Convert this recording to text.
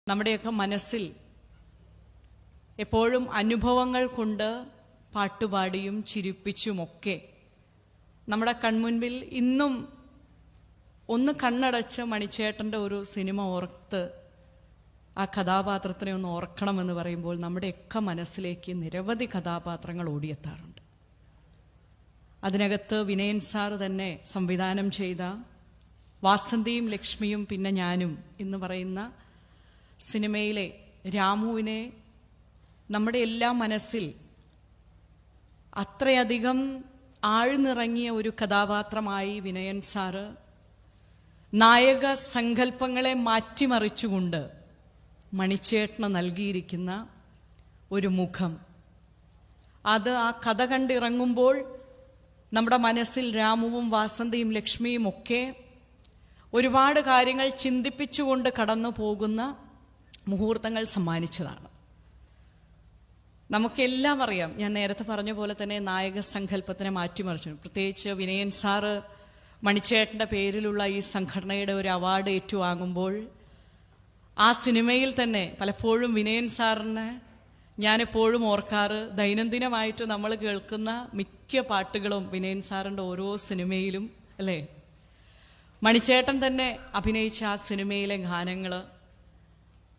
നമ്മുടെയൊക്കെ മനസ്സിൽ എപ്പോഴും അനുഭവങ്ങൾ കൊണ്ട് പാട്ടുപാടിയും ചിരിപ്പിച്ചുമൊക്കെ നമ്മുടെ കൺമുൻപിൽ ഇന്നും ഒന്ന് കണ്ണടച്ച് മണിച്ചേട്ടൻ്റെ ഒരു സിനിമ ഓർത്ത് ആ കഥാപാത്രത്തിനെ ഒന്ന് ഓർക്കണമെന്ന് പറയുമ്പോൾ നമ്മുടെയൊക്കെ മനസ്സിലേക്ക് നിരവധി കഥാപാത്രങ്ങൾ ഓടിയെത്താറുണ്ട്. അതിനകത്ത് വിനയൻ സാർ തന്നെ സംവിധാനം ചെയ്ത വാസന്തിയും ലക്ഷ്മിയും പിന്നെ ഞാനും എന്ന് പറയുന്ന സിനിമയിലെ രാമുവിനെ നമ്മുടെ എല്ലാ മനസ്സിൽ അത്രയധികം ആഴ്ന്നിറങ്ങിയ ഒരു കഥാപാത്രമായി വിനയൻ സാറ് നായക സങ്കല്പങ്ങളെ മാറ്റിമറിച്ചുകൊണ്ട് മണിച്ചേട്ടന് നൽകിയിരിക്കുന്ന ഒരു മുഖം, അത് ആ കഥ കണ്ടിറങ്ങുമ്പോൾ നമ്മുടെ മനസ്സിൽ രാമുവും വാസന്തിയും ലക്ഷ്മിയും ഒക്കെ ഒരുപാട് കാര്യങ്ങൾ ചിന്തിപ്പിച്ചുകൊണ്ട് കടന്നു പോകുന്ന മുഹൂർത്തങ്ങൾ സമ്മാനിച്ചതാണ്. നമുക്കെല്ലാം അറിയാം, ഞാൻ നേരത്തെ പറഞ്ഞ പോലെ തന്നെ നായക സങ്കല്പത്തിനെ മാറ്റിമറിച്ചു. പ്രത്യേകിച്ച് വിനയൻ സാറ് മണിച്ചേട്ടൻ്റെ പേരിലുള്ള ഈ സംഘടനയുടെ ഒരു അവാർഡ് ഏറ്റുവാങ്ങുമ്പോൾ ആ സിനിമയിൽ തന്നെ പലപ്പോഴും വിനയൻ സാറിനെ ഞാനെപ്പോഴും ഓർക്കാറ്, ദൈനംദിനമായിട്ട് നമ്മൾ കേൾക്കുന്ന മിക്ക പാട്ടുകളും വിനയൻ സാറിൻ്റെ ഓരോ സിനിമയിലും അല്ലേ, മണിച്ചേട്ടൻ തന്നെ അഭിനയിച്ച ആ സിനിമയിലെ ഗാനങ്ങൾ